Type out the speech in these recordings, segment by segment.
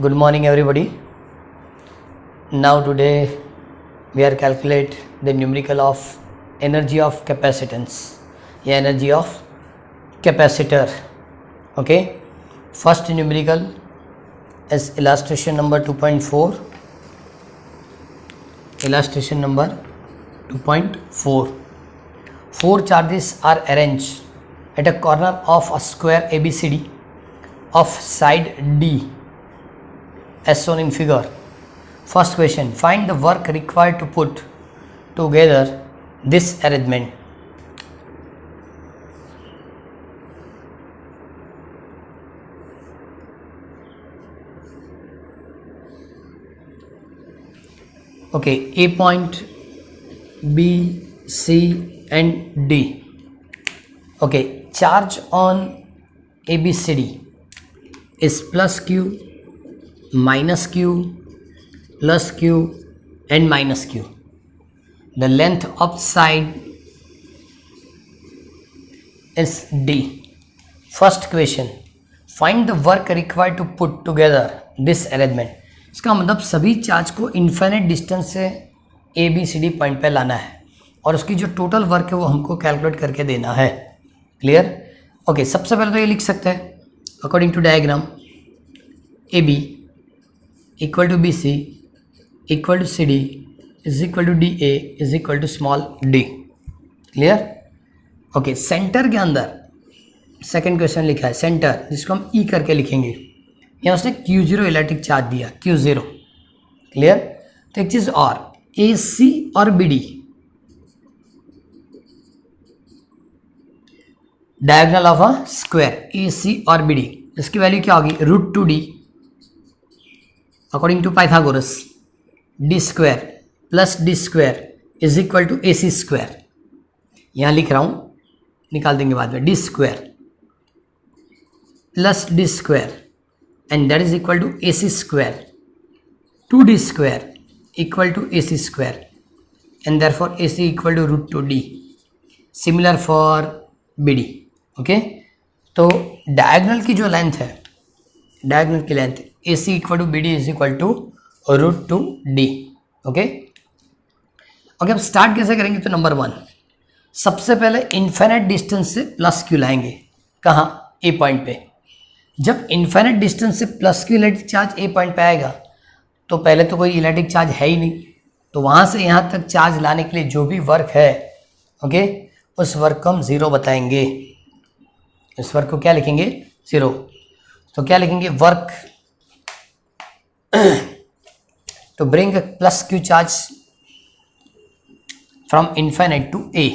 Good morning everybody. Now today we are calculate the numerical of energy of capacitance या energy of capacitor. Okay, first numerical is illustration number 2.4. Illustration number 2.4. Four charges are arranged at a corner of a square ABCD of side D as shown in figure. First question, find the work required to put together this arrangement. Okay, A point, B, C and D. Okay, charge on ABCD is plus Q, minus Q, plus Q and minus Q. The length of side is D. First question, find the work required to put together this arrangement. इसका मतलब सभी charge को infinite distance से A B C D point पे लाना है और उसकी जो टोटल वर्क है वो हमको कैलकुलेट करके देना है. क्लियर? ओके, सबसे पहले तो ये लिख सकते हैं according to diagram A B equal to B C equal to C D is equal to D A is equal to small d. Clear? Okay, centre के अंदर सेकेंड क्वेश्चन लिखा है सेंटर, जिसको हम ई करके लिखेंगे. यहाँ उसने Q0 इलेक्ट्रिक चार्ज दिया Q0. क्लियर? तो एक चीज़ और, ए सी और B D diagonal of a square A C और बी डी, इसकी वैल्यू क्या होगी? √2D according to Pythagoras D square plus D square is equal to A C square. यहाँ लिख रहा हूँ, निकाल देंगे बाद में. D square plus D square and that is equal to AC square 2D square equal to AC square and therefore AC equal to √2D. Similar for BD. Okay, तो diagonal की जो लेंथ है, डायगोनल की length AC equal to BD is equal to √2D. Okay, अब start कैसे करेंगे? तो number 1, सबसे पहले इन्फिनिट डिस्टेंस से प्लस क्यू लाएंगे. कहाँ? ए पॉइंट पे. जब इन्फिनिट डिस्टेंस से प्लस क्यू इलेक्ट्रिक चार्ज ए पॉइंट पे आएगा तो पहले तो कोई इलेक्ट्रिक चार्ज है ही नहीं, तो वहाँ से यहाँ तक चार्ज लाने के लिए जो भी वर्क है, ओके, उस वर्क को हम ज़ीरो बताएंगे. इस वर्क को क्या लिखेंगे? ज़ीरो. तो क्या लिखेंगे? Work to bring plus Q charge from infinite to A.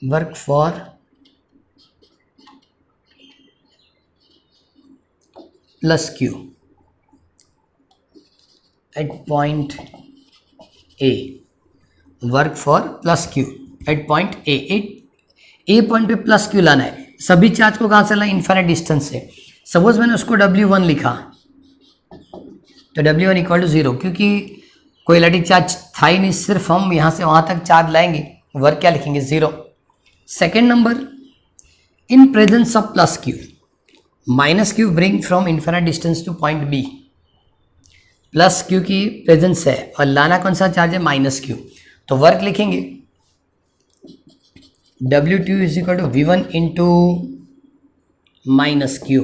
Work for plus Q at point A. Work for plus Q at point A. A point पे प्लस Q लाना है. सभी चार्ज को कहाँ से लाना? इन्फिनिट डिस्टेंस से. Suppose मैंने उसको W1 लिखा तो W1 इक्वल टू 0, क्योंकि कोई इलेक्ट्रिक चार्ज था ही नहीं, सिर्फ हम यहाँ से वहाँ तक चार्ज लाएंगे. वर्क क्या लिखेंगे? 0. Second number, in presence of plus Q minus Q bring from infinite distance to point B. Plus Q की प्रेजेंस है और लाना कौन सा चार्ज है? Minus Q. तो वर्क लिखेंगे W2 is equal to V1 into minus Q.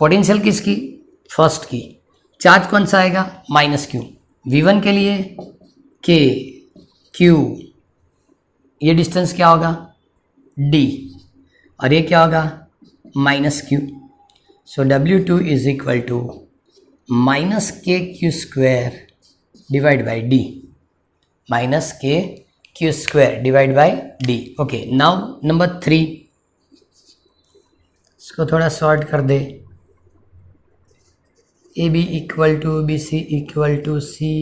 Potential किसकी? फर्स्ट की. चार्ज कौन सा आएगा? Minus Q. V1 के लिए K Q, ये डिस्टेंस क्या होगा? D, और ये क्या होगा? Minus Q. So W2 is equal to minus के Q square divide by D. Minus के Q square divide by D. Okay, now number 3, इसको थोड़ा सॉर्ट कर दे. A B equal to B C equal to C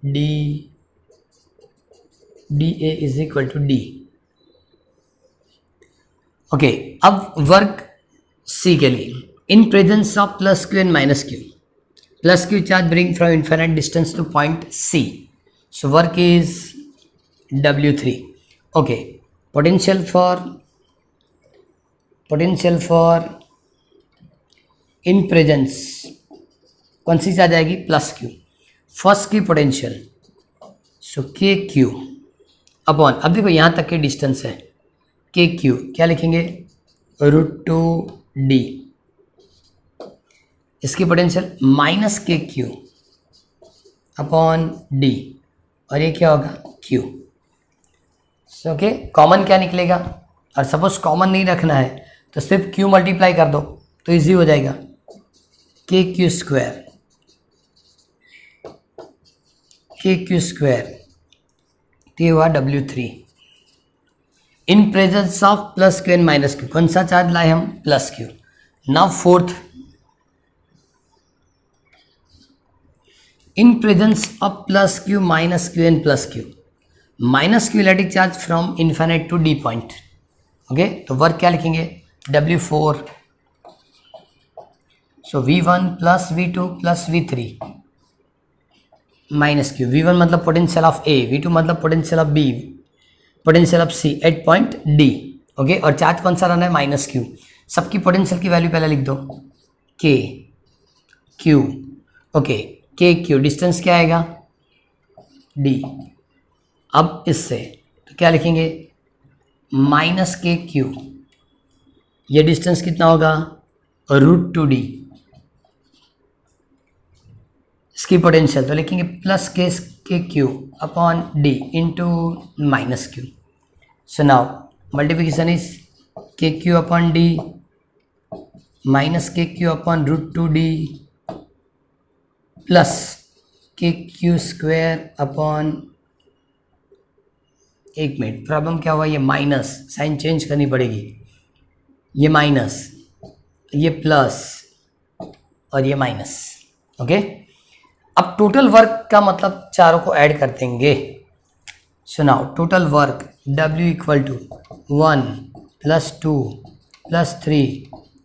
D D A is equal to D. ओके, अब work C के लिए, in presence of plus Q and minus Q, plus Q charge bring from infinite distance to point C. So work is W3. Okay, potential for in presence कौन सी आ जाएगी, plus Q, first की potential, so K Q upon, अब देखो यहाँ तक के डिस्टेंस है, के क्यू क्या लिखेंगे, √2d, इसकी पोटेंशियल माइनस के क्यू अपॉन डी, और ये क्या होगा, क्यू। ओके, कॉमन क्या निकलेगा, और सपोज कॉमन नहीं रखना है तो सिर्फ क्यू मल्टीप्लाई कर दो तो इजी हो जाएगा, के क्यू स्क्वायर, के क्यू स्क्वायर, तो ये हुआ W3 in presence of plus Q and minus Q, कौन सा चार्ज लाए हम, plus Q. Now fourth, in presence of plus q minus q and plus q, minus q electric charge from infinite to d point, okay तो work क्या लिखेंगे, W4, सो V1 plus V2 plus V3 minus Q, V1 मतलब potential of A, V2 मतलब potential of B, potential of C at point D, okay, और charge कौन सा रहना है, माइनस क्यू। सबकी पोटेंशियल की वैल्यू पहले लिख दो, K Q, okay, K Q distance क्या आएगा, डी। अब इससे तो क्या लिखेंगे, माइनस के क्यू, ये डिस्टेंस कितना होगा, √2d, इसकी पोटेंशियल तो लिखेंगे प्लस के Q upon D into minus Q. So now multiplication is के क्यू अपॉन डी माइनस के क्यू अपॉन √2d प्लस के क्यू स्क्वायर अपॉन, एक मिनट प्रॉब्लम क्या हुआ, ये माइनस साइन चेंज करनी पड़ेगी, ये माइनस, ये प्लस और ये माइनस, ओके। अब टोटल वर्क का मतलब चारों को ऐड कर देंगे। सुनाओ, total work W equal to 1 + 2 + 3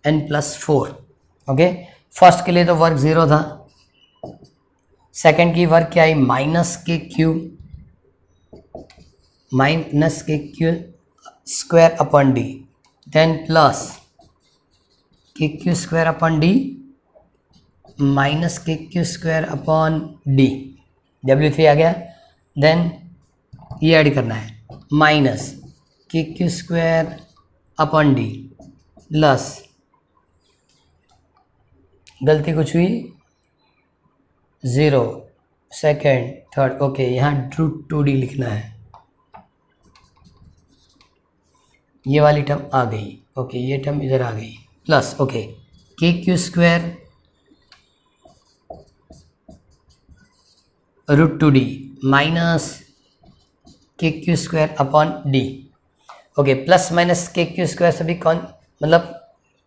and +4, okay. First के लिए तो वर्क 0 था, सेकेंड की वर्क क्या आई, माइनस के Q square upon D, then plus के Q square upon D minus के Q square upon D, W3 आ गया। देन ये ऐड करना है, माइनस के Q square upon D plus, गलती कुछ हुई, 0 सेकेंड थर्ड, ओके, यहाँ √2d लिखना है, ये वाली टर्म आ गई, ओके, ये टर्म इधर आ गई, plus, okay, K Q square √2d minus के Q square upon D, okay, plus minus के क्यू स्क्वायर सभी कौन मतलब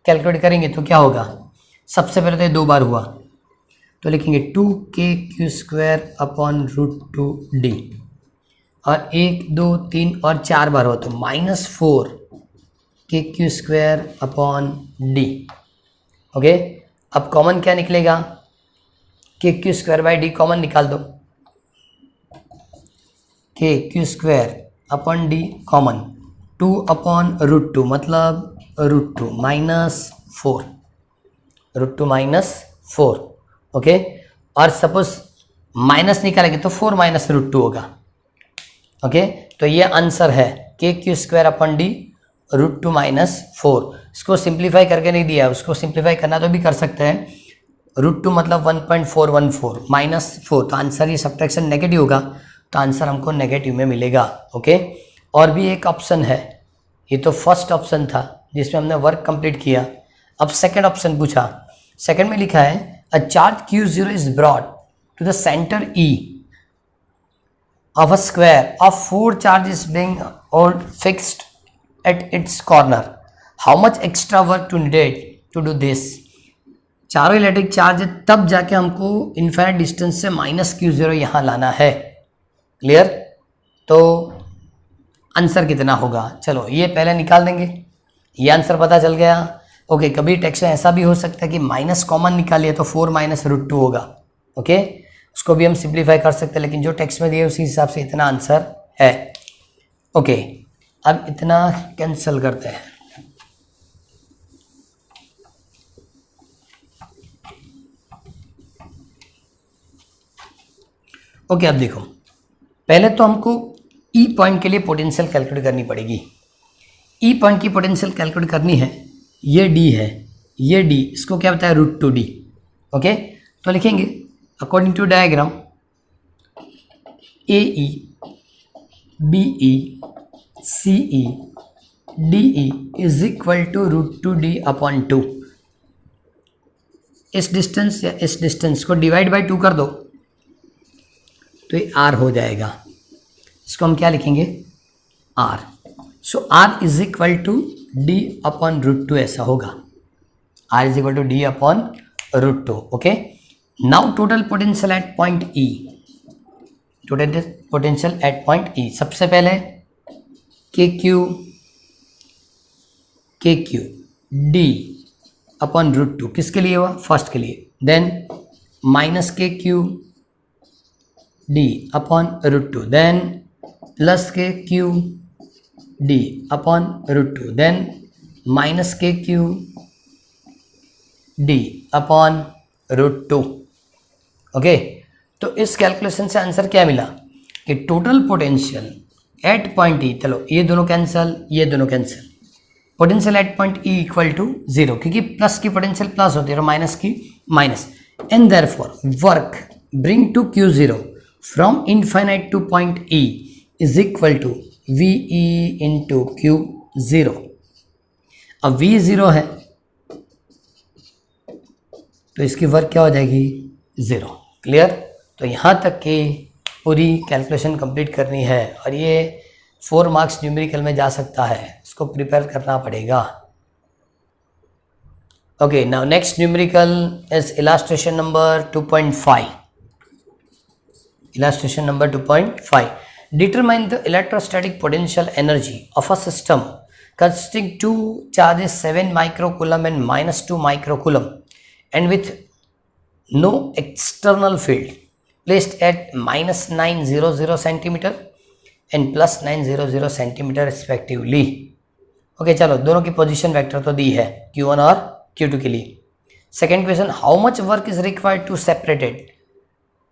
कैलकुलेट करेंगे तो क्या होगा, सबसे पहले तो ये 2 बार हुआ तो लिखेंगे 2k² स्क्वायर अपॉन √2d, और 1 2 3 और 4 बार हो तो -4k² स्क्वायर अपॉन डी, ओके। अब कॉमन क्या निकलेगा, k² square by D common निकाल दो, k² square upon D common, 2 upon √2 मतलब √2 -4, ओके। और सपोज माइनस निकालेंगे तो 4 - √2 होगा, ओके। तो ये आंसर है के क्यू स्क्वायर अपॉन डी √2 - 4। इसको सिंप्लीफाई करके नहीं दिया, उसको सिंप्लीफाई करना तो भी कर सकते हैं, √2 मतलब 1.414 -4, तो आंसर ये सब्ट्रैक्शन नेगेटिव होगा, तो आंसर हमको नेगेटिव में मिलेगा, ओके। और भी एक ऑप्शन है, ये तो फर्स्ट ऑप्शन था जिसमें हमने वर्क कंप्लीट किया। अब सेकंड ऑप्शन पूछा, सेकंड में लिखा है a charge Q0 is brought to the center E of a square of 4 charges being all fixed at its corner. How much extra work to needed to do this? चारों electric charge है तब जाके हमको infinite distance से -Q0 यहाँ लाना है, clear. तो आंसर कितना होगा, चलो ये पहले निकाल देंगे, ये आंसर पता चल गया, ओके। कभी टेक्स्ट में ऐसा भी हो सकता है कि माइनस कॉमन निकालिए तो 4 - √2 होगा, ओके, उसको भी हम सिंप्लीफाई कर सकते हैं, लेकिन जो टेक्स्ट में दिए उसी हिसाब से इतना आंसर है, ओके। अब इतना कैंसिल करते हैं, ओके, अब देखो, पहले तो हमको ई पॉइंट के लिए पोटेंशियल कैलकुलेट करनी पड़ेगी। ई पॉइंट की पोटेंशियल कैलकुलेट करनी है, ये डी है, ये डी, इसको क्या बताया, √2d। ओके, तो लिखेंगे according to diagram A E B E C E D E is equal to √2d/2। इस डिस्टेंस या इस डिस्टेंस को डिवाइड बाय 2 कर दो तो ये r हो जाएगा। इसको हम क्या लिखेंगे, r। So r is equal to d/√2 ऐसा होगा, r is equal to d/√2। Okay, now total potential at point E, total potential at point E, सबसे पहले के क्यू d/√2 किसके लिए हुआ, फर्स्ट के लिए, देन माइनस के क्यू d/√2, देन प्लस के क्यू d/√2, देन माइनस के क्यू d/√2। ओके, तो इस कैलकुलेशन से आंसर क्या मिला कि total potential at point E, चलो ये दोनों कैंसिल, ये दोनों cancel, potential at point E equal to 0, क्योंकि प्लस की पोटेंशियल प्लस होती है और माइनस की minus, and therefore work bring to Q0 from infinite to point E is equal to VE into Q0। अब V 0 है तो इसकी वर्क क्या हो जाएगी, 0। क्लियर, तो यहाँ तक की पूरी कैलकुलेशन कंप्लीट करनी है और ये 4 मार्क्स न्यूमेरिकल में जा सकता है, इसको प्रिपेयर करना पड़ेगा। Okay, now next numerical is illustration number 2.5। Illustration number 2.5, determine the electrostatic potential energy of a system consisting 2 charges 7 microcoulomb and -2 microcoulomb and with no external field placed at -900 centimeter and +900 centimeter respectively। Okay, चलो दोनों की position vector तो दी है Q1 और Q2 के लिए। Second question, how much work is required to separated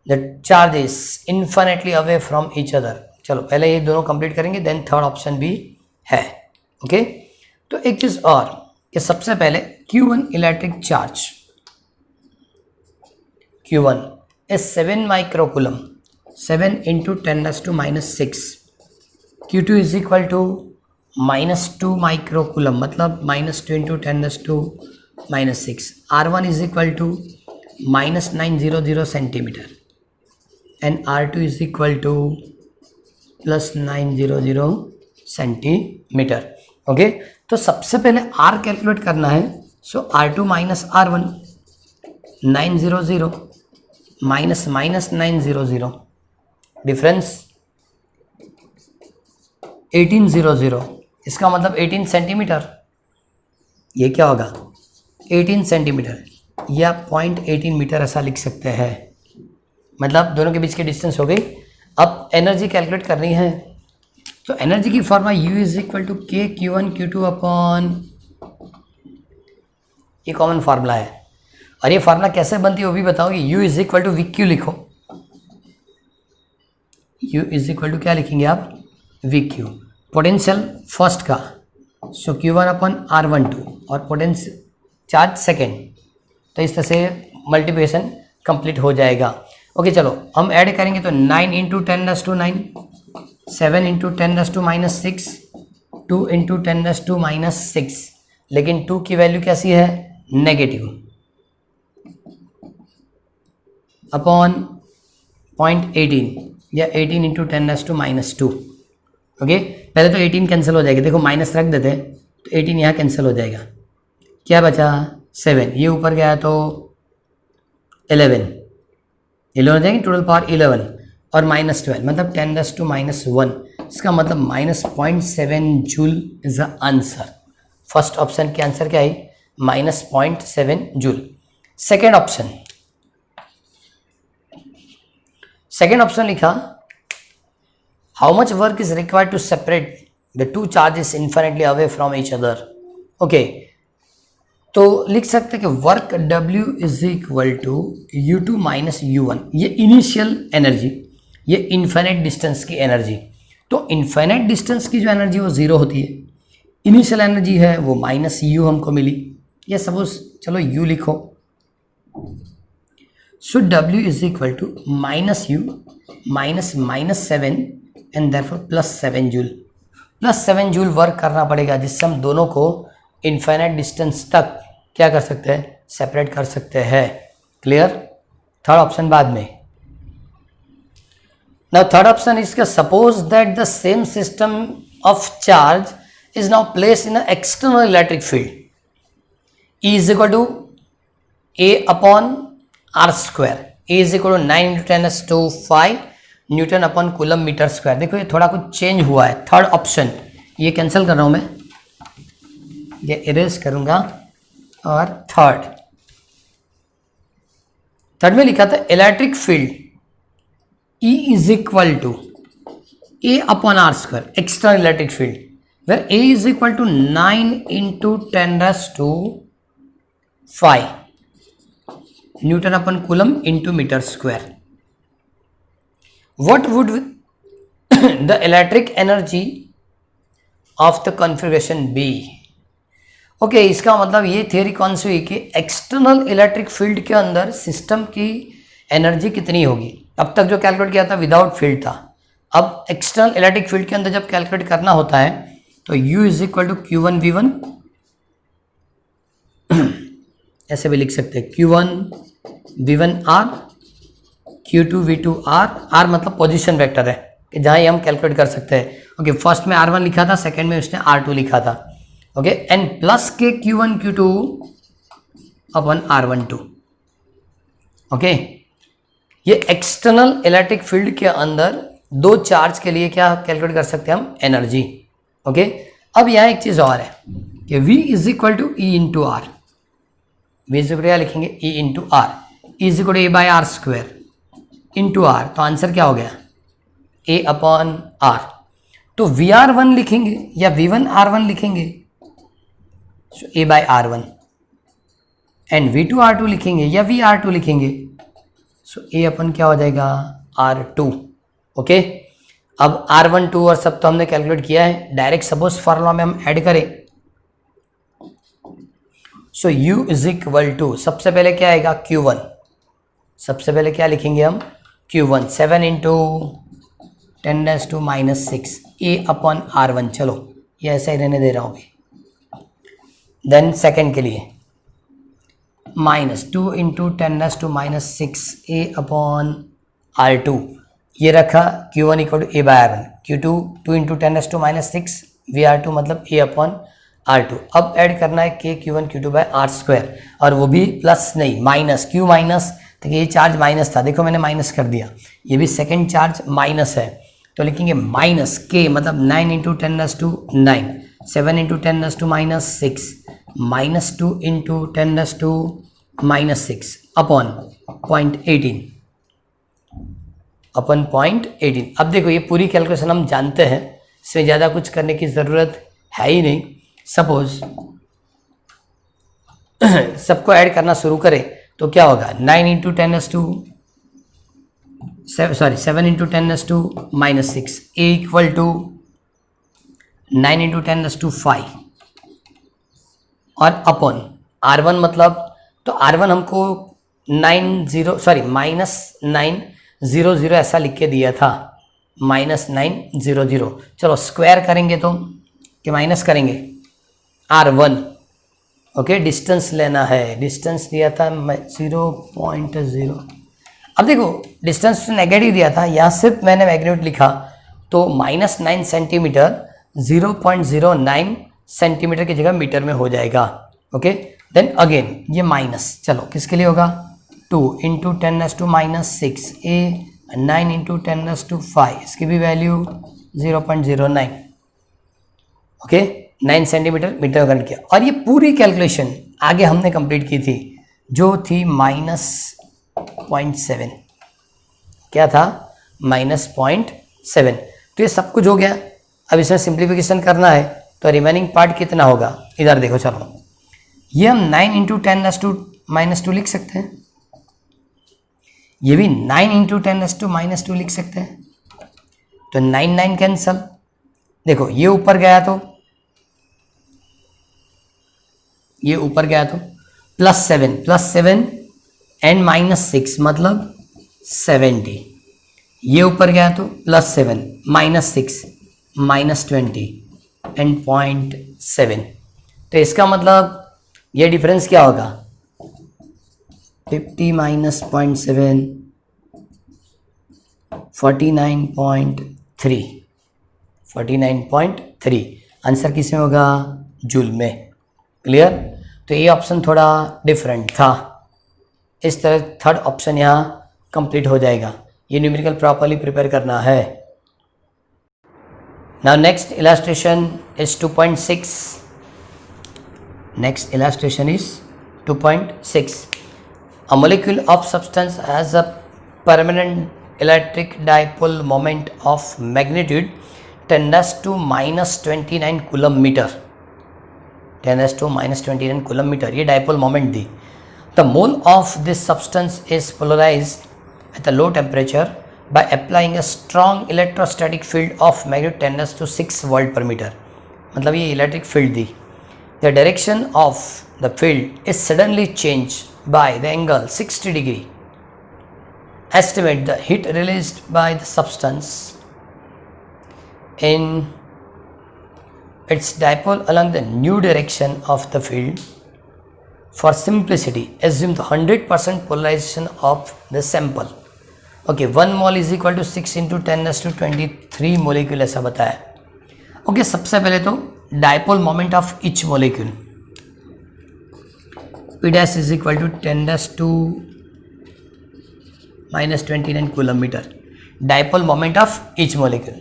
the charges infinitely away from each other. चलो पहले ये दोनों कंप्लीट करेंगे, देन थर्ड ऑप्शन भी है। ओके, तो एक चीज और कि सबसे पहले Q1 electric charge Q1 is 7 microcoulomb, 7 into 10⁻⁻⁶। Q2 is equal to -2 microcoulomb, मतलब -2 into 10⁻⁻⁶। R1 is equal to -900 centimeter and R2 is equal to +900 centimeter। Okay, तो सबसे पहले R कैलकुलेट करना है, सो R2 minus R1, 900 minus -900, difference 1800, इसका मतलब 18 centimetre. ये क्या होगा, 18 सेंटीमीटर या 0.18 मीटर ऐसा लिख सकते हैं, मतलब दोनों के बीच की डिस्टेंस हो गई। अब एनर्जी कैलकुलेट करनी है, तो एनर्जी की formula U is equal to k Q1 Q2 upon, ये कॉमन फार्मूला है। और ये फार्मूला कैसे बनती है वो भी बताओगे। U is equal to VQ लिखो, U इज इक्वल टू क्या लिखेंगे आप, VQ, पोटेंशियल फर्स्ट का, सो Q1 अपॉन R12 और पोटेंशियल चार्ज सेकेंड, तो इस तरह से मल्टीप्लिकेशन कंप्लीट हो जाएगा। ओके, चलो हम ऐड करेंगे तो 9 इंटू 10⁻⁹, 7 इंटू 10⁻⁻⁶, 2 इंटू 10⁻⁻⁶, लेकिन 2 की वैल्यू कैसी है, नेगेटिव, अपॉन 0.18 या 18 इंटू 10⁻⁻²। ओके, पहले तो 18 कैंसिल हो जाएगा, देखो माइनस रख देते हैं तो 18 यहाँ कैंसिल हो जाएगा, क्या बचा 7, ये ऊपर गया तो 11 हो जाएगी, टोटल पावर 11 और -12 मतलब 10⁻⁻1, इसका मतलब -0.7 joule is the answer. First option के आंसर क्या है, -0.7 जूल। सेकेंड ऑप्शन लिखा, how much work is required to separate the two charges infinitely away from each other. Okay, तो लिख सकते हैं कि work W is equal to U2 minus U1, ये इनिशियल एनर्जी, ये इन्फिनिट डिस्टेंस की एनर्जी। तो इन्फिनिट डिस्टेंस की जो एनर्जी वो ज़ीरो होती है, इनिशियल एनर्जी है वो माइनस यू हमको मिली, या सपोज चलो यू लिखो। So W is equal to minus U minus 7 and therefore +7 joule. +7 joule work करना पड़ेगा, जिससे हम दोनों को इन्फिनिट डिस्टेंस तक क्या कर सकते हैं, सेपरेट कर सकते हैं। क्लियर? थर्ड ऑप्शन बाद में। नाउ थर्ड ऑप्शन इज का suppose that the same system of charge is now placed in an external electric field. E is equal to A upon R square. A is equal to 9 into 10⁵ newton upon coulomb metre square. देखो ये थोड़ा कुछ change हुआ है। Third option ये cancel कर रहा हूं मैं, ये इरेज करूंगा। और थर्ड में लिखा था electric field E is equal to A upon R square, external electric field, where A is equal to 9 into 10⁵ newton upon coulomb into metre square. What would the electric energy of the configuration be? Okay, इसका मतलब ये theory कौन सी हुई कि external electric field के अंदर system की energy कितनी होगी। अब तक जो कैलकुलेट किया था विदाउट फील्ड था, अब एक्सटर्नल इलेक्ट्रिक फील्ड के अंदर जब कैलकुलेट करना होता है तो U is equal to Q1 V1, ऐसे भी लिख सकते हैं Q1 V1 R, Q2 V2 R। R मतलब पोजीशन वेक्टर है कि जहाँ ही हम कैलकुलेट कर सकते हैं। ओके, फर्स्ट में R1 लिखा था, सेकंड में उसने R2 लिखा था। ओके, एंड प्लस के Q1 Q2 अपन R12। ओके, ये एक्सटर्नल इलेक्ट्रिक फील्ड के अंदर दो चार्ज के लिए क्या कैलकुलेट कर सकते हैं हम, एनर्जी। ओके, अब यहाँ एक चीज़ और है कि V is equal to E into R. V is equal लिखेंगे E into R, E is equal to A by R square into R. तो आंसर क्या हो गया, A अपॉन आर। तो VR1 लिखेंगे या V1R1 लिखेंगे, सो A by R1, and V2R2 लिखेंगे या VR2 लिखेंगे, सो A अपन क्या हो जाएगा, R2। ओके, अब R1 2 और सब तो हमने कैलकुलेट किया है। डायरेक्ट सपोज फॉर्मूला में हम ऐड करें, सो U इज इक्वल टू, सबसे पहले क्या आएगा, Q1। सबसे पहले क्या लिखेंगे हम, Q1 7 into 10⁻⁻⁶ A upon R1। चलो ये ऐसा ही रहने दे रहा हूँ अभी। देन सेकेंड के लिए -2 इंटू 10⁻⁻⁶ A अपॉन R2। ये रखा Q1 equal to A by R1, Q2 2 into 10⁻⁻⁶, VR2 मतलब A अपॉन R2। अब ऐड करना है K Q1 Q2 by R square, और वो भी प्लस नहीं माइनस, क्यों माइनस, तो ये चार्ज माइनस था, देखो मैंने माइनस कर दिया, ये भी सेकंड चार्ज माइनस है, तो लिखेंगे माइनस K मतलब 9 इंटू 10⁻⁹, 7 इंटू 10⁻⁻⁶, -2 इंटू 10⁻⁻⁶ अपॉन 0.18, अपन 0.18। अब देखो ये पूरी कैलकुलेशन हम जानते हैं, इसमें ज़्यादा कुछ करने की ज़रूरत है ही नहीं। सपोज सबको ऐड करना शुरू करें तो क्या होगा, 7 into 10⁻⁻⁶ A equal to 9 into 10⁻⁵, और अपॉन R1 मतलब, तो R1 हमको -900 ऐसा लिख के दिया था, -900। चलो स्क्वायर करेंगे तो कि माइनस करेंगे R1। ओके, डिस्टेंस लेना है, डिस्टेंस दिया था 0.0। अब देखो डिस्टेंस नेगेटिव दिया था, यहाँ सिर्फ मैंने मैग्नीट्यूड लिखा, तो -9 सेंटीमीटर 0.09 सेंटीमीटर की जगह मीटर में हो जाएगा। ओके, देन अगेन ये माइनस, चलो किसके लिए होगा, 2 इंटू 10⁻⁻⁶ A 9 इंटू 10⁻⁵, इसकी भी वैल्यू 0.09। ओके, 9 सेंटीमीटर मीटर में कन्वर्ट किया, और ये पूरी कैलकुलेशन आगे हमने कंप्लीट की थी जो थी -0.7। क्या था, -0.7। तो ये सब कुछ हो गया। अब इसमें सिंप्लीफिकेशन करना है तो रिमेनिंग पार्ट कितना होगा, इधर देखो। चलो ये हम 9 इंटू 10⁻⁻2 लिख सकते हैं, ये भी 9 इंटू 10⁻² लिख सकते हैं। तो 9 9 कैंसल, देखो ये ऊपर गया तो ये ऊपर गया तो +7 एंड -6 मतलब 70, ये ऊपर गया तो +7 -6 -20 एंड 0.7। तो इसका मतलब ये डिफरेंस क्या होगा, 50 - 0.7 49.3 49.3 आंसर किस में होगा, जूल में। क्लियर। तो ये ऑप्शन थोड़ा डिफरेंट था, इस तरह थर्ड ऑप्शन यहाँ कंप्लीट हो जाएगा। ये न्यूमेरिकल प्रॉपर्ली प्रिपेयर करना है। Now next illustration is 2.6। Next illustration is 2.6। A molecule of substance has a permanent electric dipole moment of magnitude 10⁻⁻29 coulomb metre, 10⁻⁻29 coulomb metre ये डाइपोल मोमेंट दी। The mole of this substance is polarized at a low temperature by applying a strong electrostatic field of magnitude 10⁻⁶ volt per meter। मतलब ये electric field the. The direction of the field is suddenly changed by the angle 60 degree. Estimate the heat released by the substance in its dipole along the new direction of the field. For simplicity, assume the 100% polarization of the sample. Okay, 1 mole is equal to 6 into 10⁻23 molecule ऐसा बताया। Okay, सबसे पहले तो dipole moment of each molecule, P dash is equal to 10⁻⁻29 coulomb metre, dipole moment of each molecule.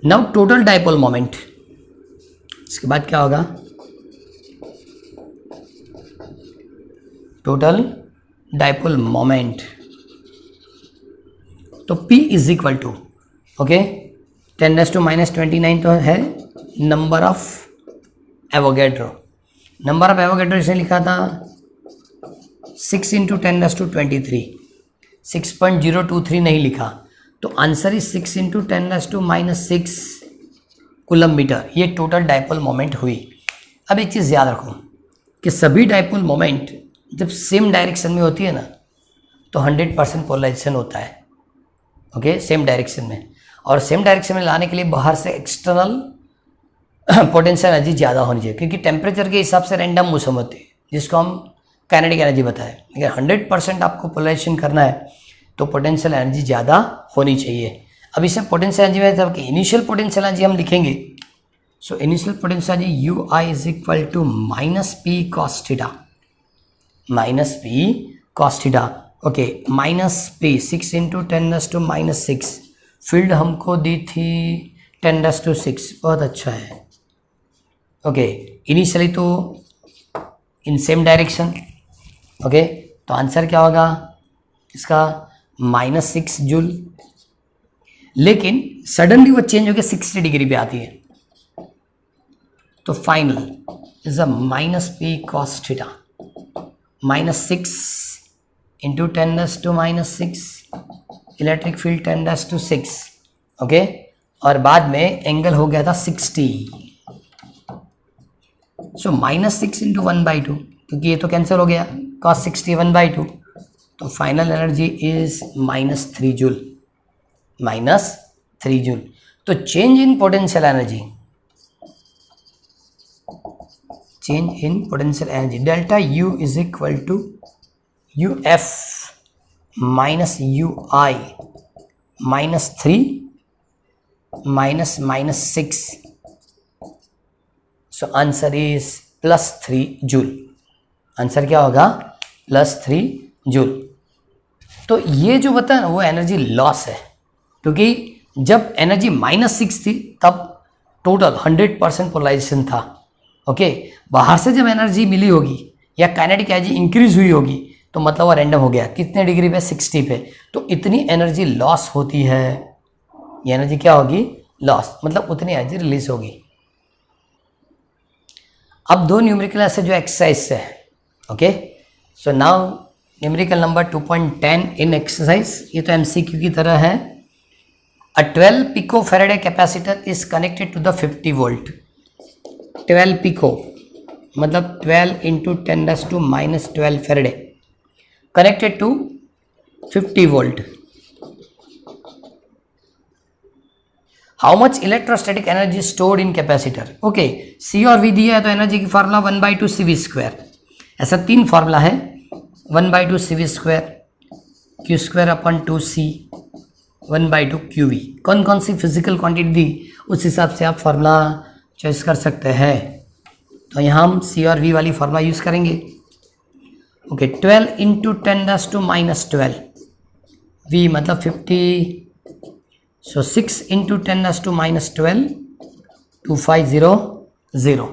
Now total dipole moment, इसके बाद क्या होगा, total dipole moment. तो P is equal to okay 10⁻⁻29 तो है number of Avogadro. Number of Avogadro इसे लिखा था 6 इंटू 10⁻23, 6.023 नहीं लिखा, तो answer is 6 into 10⁻⁻6 coulomb metre. ये टोटल डाइपोल मोमेंट हुई। अब एक चीज़ याद रखो कि सभी डाइपोल मोमेंट जब सेम डायरेक्शन में होती है ना तो 100% पोलराइजेशन होता है। ओके, सेम डायरेक्शन में, और सेम डायरेक्शन में लाने के लिए बाहर से एक्सटर्नल पोटेंशियल एनर्जी ज़्यादा होनी चाहिए, क्योंकि टेम्परेचर के हिसाब से रैंडम मौसम होती है जिसको हम काइनेटिक एनर्जी बताए। अगर 100% आपको पोलराइजेशन करना है तो पोटेंशियल एनर्जी ज़्यादा होनी चाहिए। अब इसे पोटेंशियल एनर्जी में जब इनिशियल पोटेंशियल एनर्जी हम लिखेंगे, so initial potential energy U I is equal to -P cos theta, -P cos theta. Okay, -P 6 into 10⁻⁻6, field हमको दी थी 10⁻⁶, बहुत अच्छा है। ओके, इनिशियली तो इन सेम डायरेक्शन। ओके, तो आंसर क्या होगा इसका, -6 जूल। लेकिन सडनली वो चेंज होकर 60 डिग्री पे आती है, तो final is a -P cos theta, -6 into 10⁻⁻6 electric field 10⁻⁶। Okay, और बाद में एंगल हो गया था 60, सो -6 इंटू 1/2, क्योंकि ये तो कैंसिल हो गया, cos 60 1/2, तो final energy is -3 joule, -3 joule. तो change in potential energy, change in potential energy delta U is equal to UF minus UI -3 -6, so answer is +3 joule. Answer क्या होगा, +3 जूल। तो ये जो बता ना वो एनर्जी लॉस है, क्योंकि जब एनर्जी -6 थी तब टोटल 100% पोलराइजेशन था। ओके, बाहर से जब एनर्जी मिली होगी या काइनेटिक एनर्जी इंक्रीज हुई होगी तो मतलब वो रैंडम हो गया, कितने डिग्री पे, 60 पे, तो इतनी एनर्जी लॉस होती है। ये एनर्जी क्या होगी, लॉस, मतलब उतनी एनर्जी रिलीज होगी। अब दो न्यूमेरिकल ऐसे जो एक्सरसाइज है। Okay, so now numerical number 2.10 in exercise, ये तो एमसीक्यू की तरह है। A 12 pico farad capacitor is connected to the 50 volt. 12 pico मतलब 12 into 10⁻⁻12 farad connected to 50 volt. How much electrostatic energy stored in capacitor. Okay, C और V दिया है तो एनर्जी की फार्मूला 1/2 CV²। ऐसा 3 फार्मूला है, 1/2 CV², Q² अपन 2C, 1/2 QV। कौन कौन सी फिजिकल क्वांटिटी दी उस हिसाब से आप फार्मूला चॉइस कर सकते हैं। तो यहाँ हम सी और वी वाली फार्मूला यूज़ करेंगे। ओके, 12 इंटू 10⁻12 वी मतलब 50, सो 6 इंटू 10⁻12 2500।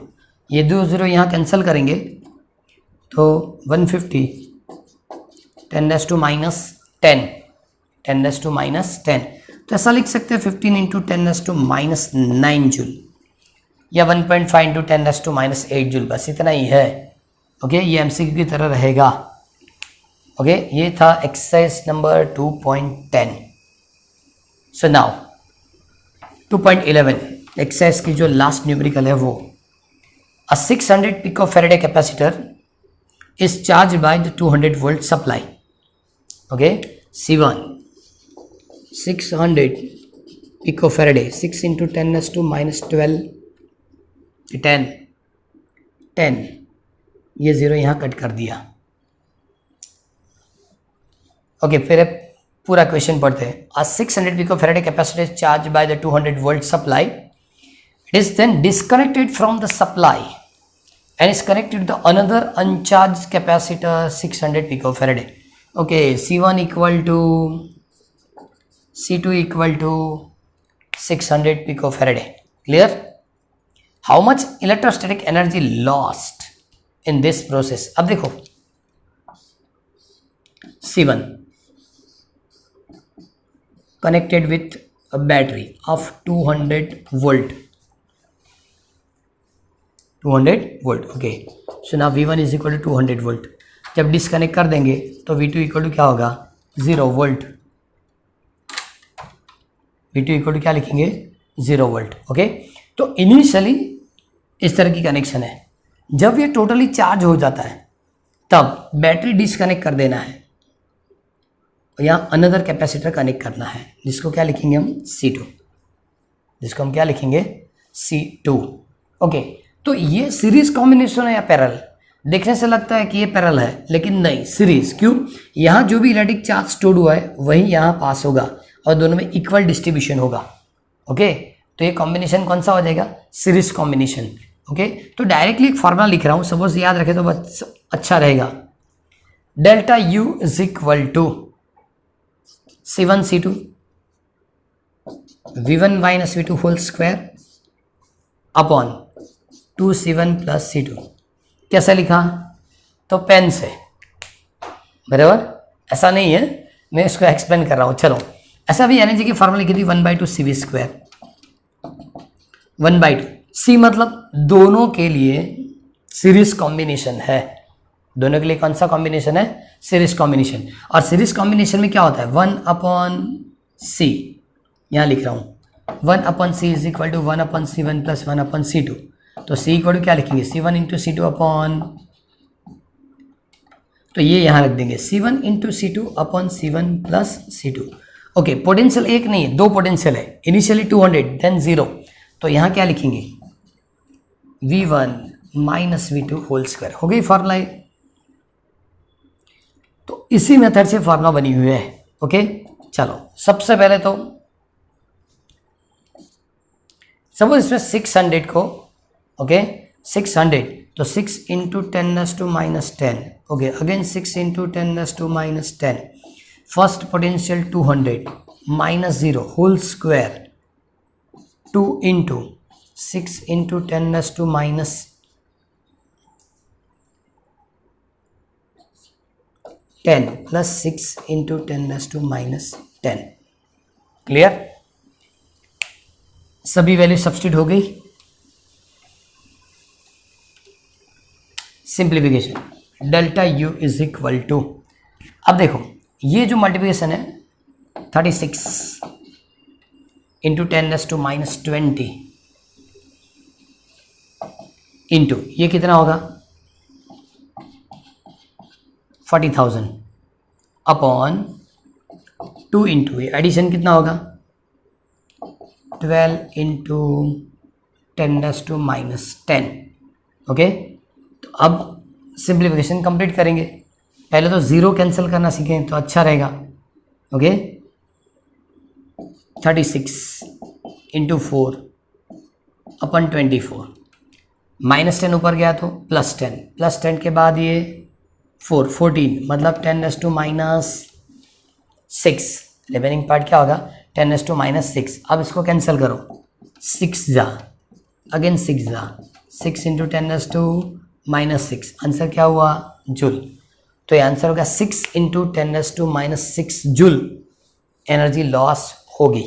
ये 2 0 यहाँ कैंसिल करेंगे तो 150 10⁻10 तो ऐसा लिख सकते हैं 15 इंटू 10⁻9 जूल या 1.5 इंटू 10⁻8 जूल, बस इतना ही है। ओके, ये एमसीक्यू की तरह रहेगा। ओके, ये था exercise number 2.10। So now 2.11 exercise की जो लास्ट न्यूमेरिकल है वो, uh 600 pico farad capacitor is charged by the 200 volt supply. Okay, C1 600 picofarad, 6 into 10⁻12 10 ये 0 यहाँ कट कर दिया। ओके, फिर पूरा क्वेश्चन पढ़ते हैं। A 600 picofarad capacitor is charged by the 200 volt supply. It is then disconnected from the supply and is connected to another uncharged capacitor 600 picofarad. Okay, C1 equal to C2 equal to 600 picofarad. Clear? How much electrostatic energy lost in this process? अब देखो C1 connected with a battery of 200 volt. 200 volt. Okay, so now V1 is equal to 200 volt. जब disconnect कर देंगे तो V2 equal to क्या होगा 0 volt. V2 equal to क्या लिखेंगे 0 वोल्ट। ओके, तो इनिशियली इस तरह की कनेक्शन है। जब ये टोटली चार्ज हो जाता है तब बैटरी डिस्कनेक्ट कर देना है और यहाँ अनदर कैपेसिटर कनेक्ट करना है, जिसको क्या लिखेंगे हम C2, जिसको हम क्या लिखेंगे C2। ओके, तो ये सीरीज कॉम्बिनेशन है या पैरेलल? देखने से लगता है कि ये पैरेलल है, लेकिन नहीं, सीरीज। क्यों? यहाँ जो भी इलेक्ट्रिक चार्ज स्टोर्ड हुआ है वही यहाँ पास होगा और दोनों में इक्वल डिस्ट्रीब्यूशन होगा। ओके, तो ये कॉम्बिनेशन कौन सा हो जाएगा सीरीज कॉम्बिनेशन। ओके, तो डायरेक्टली एक फॉर्मूला लिख रहा हूँ, सपोज याद रखे तो बस अच्छा रहेगा। Delta U is equal to C1 C2 V1 minus V2 whole square upon 2C1 plus C2। कैसे लिखा? तो पेन से, बराबर। ऐसा नहीं है, मैं इसको एक्सप्लेन कर रहा हूँ। चलो, ऐसा भी एनर्जी की फार्मूला लिखी थी 1/2 CV²। 1/2 C मतलब दोनों के लिए सीरीज कॉम्बिनेशन है। दोनों के लिए कौन सा कॉम्बिनेशन है? Series combination. और सीरीज कॉम्बिनेशन में क्या होता है 1/C, यहाँ लिख रहा हूँ 1/C is equal to 1/C1 plus 1/C2। तो C इक्वल टू क्या लिखेंगे C1 इंटू C2 अपॉन, तो ये यहाँ रख देंगे C1 into C2 upon C1 plus C2। Okay, potential एक नहीं है, दो पोटेंशियल है। इनिशियली 200 देन 0, तो यहाँ क्या लिखेंगे V1 minus V2 whole square. हो गई फार्मूला। तो इसी मेथड से फार्मूला बनी हुई है। ओके, चलो सबसे पहले तो सपोज इसमें 600 को, ओके 600 तो 6 into 10⁻10। Okay, again 6 into 10⁻10। First potential 200 minus 0 whole square 2 into 6 into 10⁻10 plus 6 into 10⁻10। Clear? सभी वैल्यू सब्स्टिट्यूट हो गई। Simplification, delta U is equal to अब देखो ये जो मल्टीप्लिकेशन है 36 इंटू 10⁻⁻20 इंटू ये कितना होगा 40,000 अपॉन 2 इंटू ये एडिशन कितना होगा 12 इंटू 10⁻10। ओके, तो अब सिंप्लीफिकेशन कंप्लीट करेंगे। पहले तो ज़ीरो कैंसिल करना सीखें तो अच्छा रहेगा। ओके, 36 इंटू 4 अपन 24 -10 ऊपर गया तो +10 +10 के बाद ये 14 मतलब 10⁻6 रिमेनिंग पार्ट क्या होगा 10⁻6। अब इसको कैंसिल करो 6 जा अगेन 6 जा 6 इंटू 10⁻6 आंसर क्या हुआ जूल। तो ये आंसर होगा 6 इंटू 10⁻6 जूल एनर्जी लॉस होगी।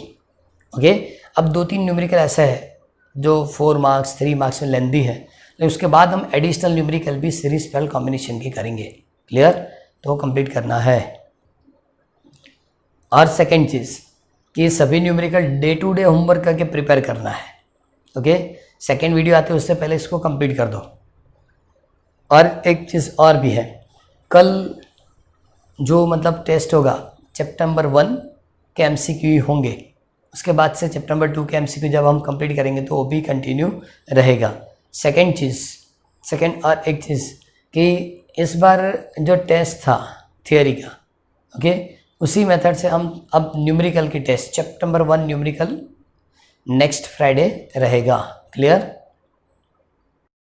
ओके, अब 2-3 न्यूमेरिकल ऐसा है जो 4 मार्क्स 3 मार्क्स में लेंदी है, लेकिन उसके बाद हम एडिशनल न्यूमेरिकल भी सीरीज पैरेलल कॉम्बिनेशन की करेंगे। क्लियर, तो वो कंप्लीट करना है। और सेकेंड चीज़ कि सभी numerical day to day homework करके प्रिपेयर करना है। ओके, सेकेंड वीडियो आते है उससे पहले इसको कंप्लीट कर दो। और एक चीज़ और भी है, कल जो मतलब टेस्ट होगा चैप्टर नंबर 1 के MCQ होंगे, उसके बाद से चैप्टर नंबर 2 के MCQ जब हम कंप्लीट करेंगे तो वो भी कंटिन्यू रहेगा। सेकेंड और एक चीज़ कि इस बार जो टेस्ट था थियोरी का, ओके, उसी मेथड से हम अब न्यूमेरिकल की test chapter number 1 numerical next Friday रहेगा। क्लियर।